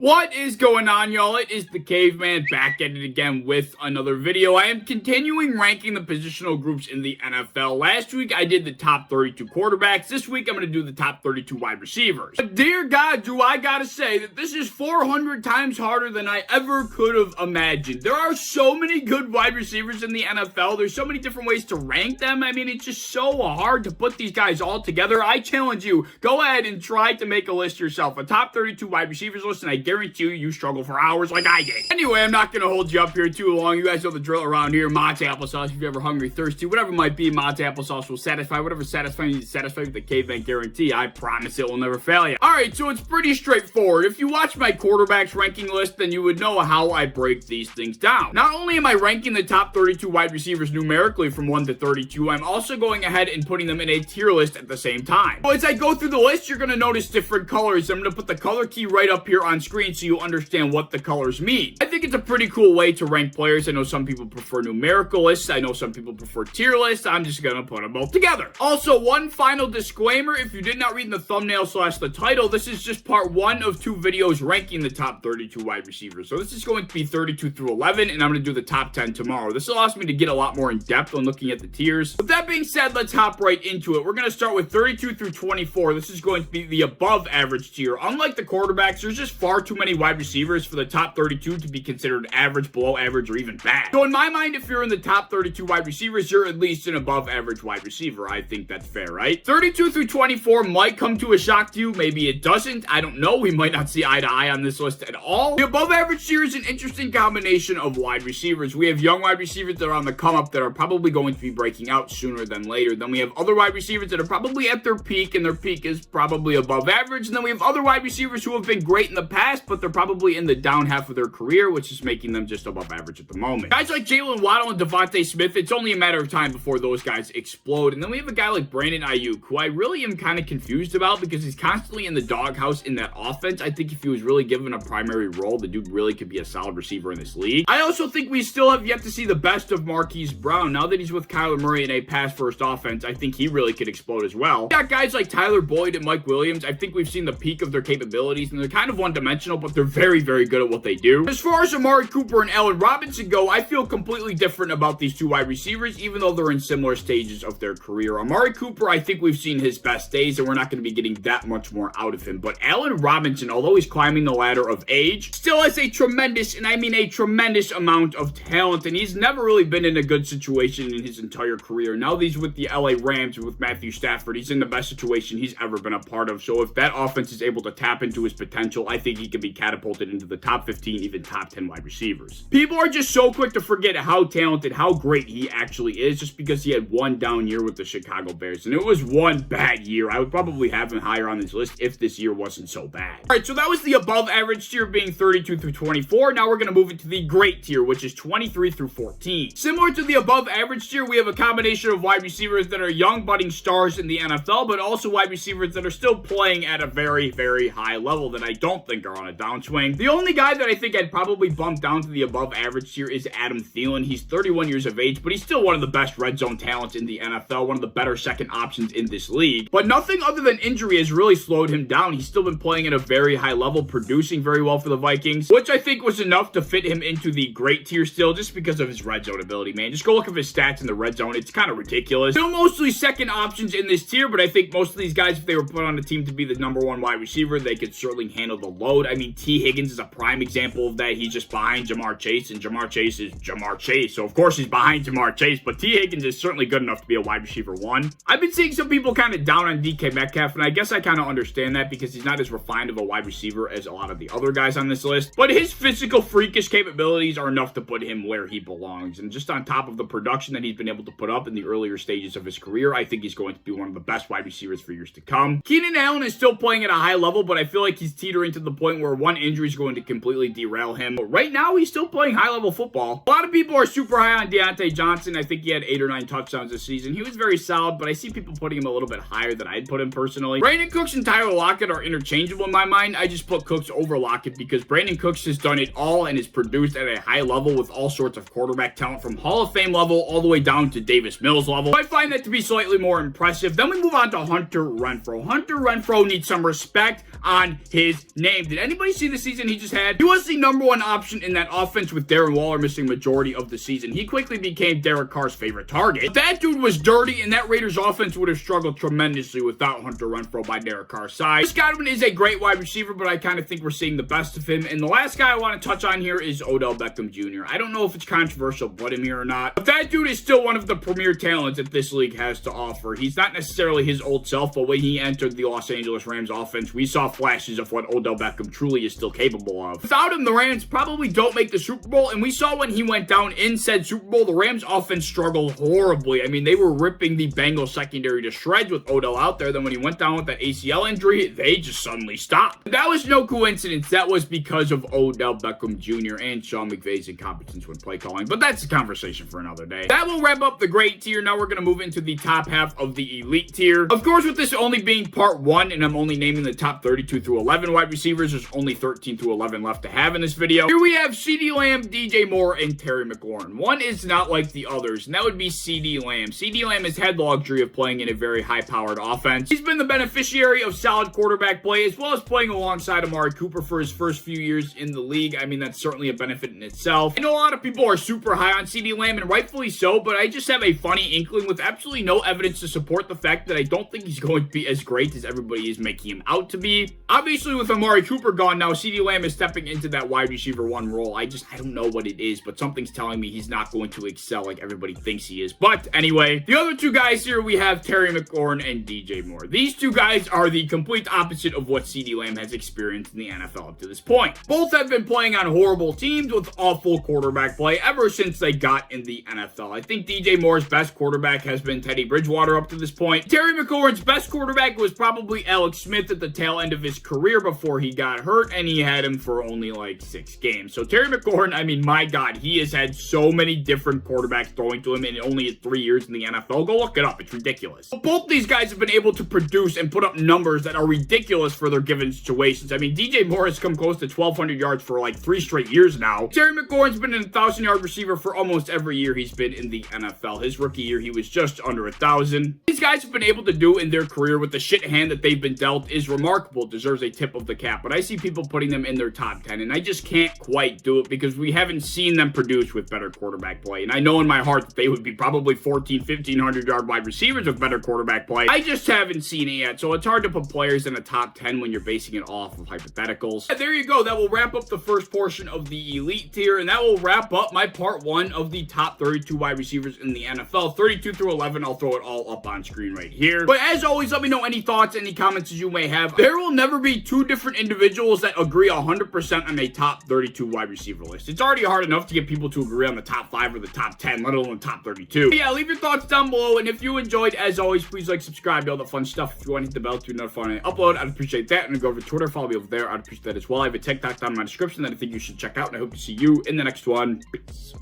What is going on, y'all? It is the Caveman back at it again with another video. I am continuing ranking the positional groups in the NFL. Last week, I did the top 32 quarterbacks. This week, I'm going to do the top 32 wide receivers. But dear God, do I gotta say that this is 400 times harder than I ever could have imagined. There are so many good wide receivers in the NFL. There's so many different ways to rank them. I mean, it's just so hard to put these guys all together. I challenge you, go ahead and try to make a list yourself. A top 32 wide receivers list, and I guarantee you struggle for hours like I did. Anyway, I'm not going to hold you up here too long. You guys know the drill around here. Mott's applesauce. If you're ever hungry, thirsty, whatever it might be, Mott's applesauce will satisfy. Whatever satisfying you satisfy with the Caveman guarantee. I promise it will never fail you. Alright, so it's pretty straightforward. If you watch my quarterbacks ranking list, then you would know how I break these things down. Not only am I ranking the top 32 wide receivers numerically from 1 to 32, I'm also going ahead and putting them in a tier list at the same time. So as I go through the list, you're going to notice different colors. I'm going to put the color key right up here on screen so you understand what the colors mean. I think it's a pretty cool way to rank players. I know some people prefer numerical lists. I know some people prefer tier lists. I'm just gonna put them both together. Also, one final disclaimer. If you did not read in the thumbnail / the title, this is just part 1 of 2 videos ranking the top 32 wide receivers. So this is going to be 32 through 11, and I'm going to do the top 10 tomorrow. This allows me to get a lot more in depth on looking at the tiers. With that being said, let's hop right into it. We're going to start with 32 through 24. This is going to be the above average tier. Unlike the quarterbacks, there's just far too many wide receivers for the top 32 to be considered average, below average, or even bad. So in my mind, if you're in the top 32 wide receivers, you're at least an above average wide receiver. I think that's fair, right? 32 through 24 might come to a shock to you. Maybe it doesn't. I don't know. We might not see eye to eye on this list at all. The above average tier is an interesting combination of wide receivers. We have young wide receivers that are on the come up that are probably going to be breaking out sooner than later. Then we have other wide receivers that are probably at their peak, and their peak is probably above average. And then we have other wide receivers who have been great in the past, but they're probably in the down half of their career, which is making them just above average at the moment. Guys like Jalen Waddle and Devontae Smith, it's only a matter of time before those guys explode. And then we have a guy like Brandon Ayuk, who I really am kind of confused about because he's constantly in the doghouse in that offense. I think if he was really given a primary role, the dude really could be a solid receiver in this league. I also think we still have yet to see the best of Marquise Brown. Now that he's with Kyler Murray in a pass-first offense, I think he really could explode as well. We got guys like Tyler Boyd and Mike Williams. I think we've seen the peak of their capabilities, and they're kind of one-dimensional, but they're very, very good at what they do. As far as Amari Cooper and Allen Robinson go, I feel completely different about these two wide receivers, even though they're in similar stages of their career. Amari Cooper, I think we've seen his best days, and we're not going to be getting that much more out of him. But Allen Robinson, although he's climbing the ladder of age, still has a tremendous, and I mean a tremendous amount of talent, and he's never really been in a good situation in his entire career. Now that he's with the LA Rams and with Matthew Stafford, he's in the best situation he's ever been a part of. So if that offense is able to tap into his potential, I think he can be catapulted into the top 15, even top 10 wide receivers. People are just so quick to forget how talented, how great he actually is just because he had one down year with the Chicago Bears, and it was one bad year. I would probably have him higher on this list if this year wasn't so bad. Alright, so that was the above average tier being 32 through 24. Now we're going to move into the great tier, which is 23 through 14. Similar to the above average tier, we have a combination of wide receivers that are young budding stars in the NFL, but also wide receivers that are still playing at a very, very high level that I don't think are on a downswing. The only guy that I think I'd probably bump down to the above average tier is Adam Thielen. He's 31 years of age, but he's still one of the best red zone talents in the NFL, one of the better second options in this league. But nothing other than injury has really slowed him down. He's still been playing at a very high level, producing very well for the Vikings, which I think was enough to fit him into the great tier still, just because of his red zone ability, man. Just go look at his stats in the red zone. It's kind of ridiculous. Still mostly second options in this tier, but I think most of these guys, if they were put on a team to be the #1 wide receiver, they could certainly handle the load. I mean, T. Higgins is a prime example of that. He's just behind Jamar Chase, and Jamar Chase is Jamar Chase. So, of course, he's behind Jamar Chase, but T. Higgins is certainly good enough to be a wide receiver 1. I've been seeing some people kind of down on DK Metcalf, and I guess I kind of understand that because he's not as refined of a wide receiver as a lot of the other guys on this list. But his physical, freakish capabilities are enough to put him where he belongs. And just on top of the production that he's been able to put up in the earlier stages of his career, I think he's going to be one of the best wide receivers for years to come. Keenan Allen is still playing at a high level, but I feel like he's teetering to the point where one injury is going to completely derail him, But right now, he's still playing high-level football. A lot of people are super high on Deontay Johnson. I think he had 8 or 9 touchdowns this season. He was very solid, but I see people putting him a little bit higher than I'd put him personally. Brandon Cooks and Tyler Lockett are interchangeable in my mind. I just put Cooks over Lockett because Brandon Cooks has done it all and is produced at a high level with all sorts of quarterback talent from Hall of Fame level all the way down to Davis Mills level. I find that to be slightly more impressive. Then we move on to Hunter Renfrow. Hunter Renfrow needs some respect on his name. Did anybody see the season he just had? He was the #1 option in that offense with Darren Waller missing majority of the season. He quickly became Derek Carr's favorite target. But that dude was dirty, and that Raiders offense would have struggled tremendously without Hunter Renfrow by Derek Carr's side. Chris Godwin is a great wide receiver, but I kind of think we're seeing the best of him. And the last guy I want to touch on here is Odell Beckham Jr. I don't know if it's controversial to put him here or not, but that dude is still one of the premier talents that this league has to offer. He's not necessarily his old self, but when he entered the Los Angeles Rams offense, we saw flashes of what Odell Beckham truly is still capable of. Without him, the Rams probably don't make the Super Bowl, and we saw when he went down in said Super Bowl, the Rams offense struggled horribly. I mean, they were ripping the Bengals secondary to shreds with Odell out there. Then when he went down with that ACL injury, they just suddenly stopped. That was no coincidence. That was because of Odell Beckham Jr. and Sean McVay's incompetence when play calling, but that's a conversation for another day. That will wrap up the great tier. Now we're going to move into the top half of the elite tier. Of course, with this only being part 1, and I'm only naming the top 32 through 11 wide receivers, there's only 13 through 11 left to have in this video. Here we have CeeDee Lamb, DJ Moore, and Terry McLaurin. One is not like the others, and that would be CeeDee Lamb. CeeDee Lamb has had the luxury of playing in a very high-powered offense. He's been the beneficiary of solid quarterback play, as well as playing alongside Amari Cooper for his first few years in the league. I mean, that's certainly a benefit in itself. I know a lot of people are super high on CeeDee Lamb, and rightfully so, but I just have a funny inkling with absolutely no evidence to support the fact that I don't think he's going to be as great as everybody is making him out to be. Obviously, with Amari Cooper gone now, CeeDee Lamb is stepping into that wide receiver 1 role. I don't know what it is, but something's telling me he's not going to excel like everybody thinks he is. But anyway, the other two guys here, we have Terry McLaurin and DJ Moore. These two guys are the complete opposite of what CeeDee Lamb has experienced in the NFL up to this point. Both have been playing on horrible teams with awful quarterback play ever since they got in the NFL. I think DJ Moore's best quarterback has been Teddy Bridgewater up to this point. Terry McLaurin's best quarterback was probably Alex Smith at the tail end of his career before he got hurt, and he had him for only like 6 games. So Terry McLaurin, I mean, my God, he has had so many different quarterbacks throwing to him in only 3 years in the NFL. Go look it up. It's ridiculous. But both these guys have been able to produce and put up numbers that are ridiculous for their given situations. I mean, DJ Moore has come close to 1,200 yards for like 3 straight years now. Terry McLaurin's been an 1,000-yard receiver for almost every year he's been in the NFL. His rookie year, he was just under 1,000. These guys have been able to do in their career with the shit hand that they've been dealt is remarkable. Deserves a tip of the cap. But I see people putting them in their top 10, and I just can't quite do it because we haven't seen them produce with better quarterback play. And I know in my heart that they would be probably 1,500-yard wide receivers with better quarterback play. I just haven't seen it yet, so it's hard to put players in a top 10 when you're basing it off of hypotheticals. Yeah, there you go. That will wrap up the first portion of the elite tier, and that will wrap up my part 1 of the top 32 wide receivers in the NFL. 32 through 11, I'll throw it all up on screen right here. But as always, let me know any thoughts, any comments you may have. There will never be 2 different individuals that agree 100% on a top 32 wide receiver list. It's already hard enough to get people to agree on the top 5 or the top 10, let alone the top 32. But yeah, leave your thoughts down below, and if you enjoyed, as always, please like, subscribe, do all the fun stuff. If you want to hit the bell to be notified when I upload, I'd appreciate that. And go over to Twitter, follow me over there, I'd appreciate that as well. I have a TikTok down in my description that I think you should check out, and I hope to see you in the next one. Peace.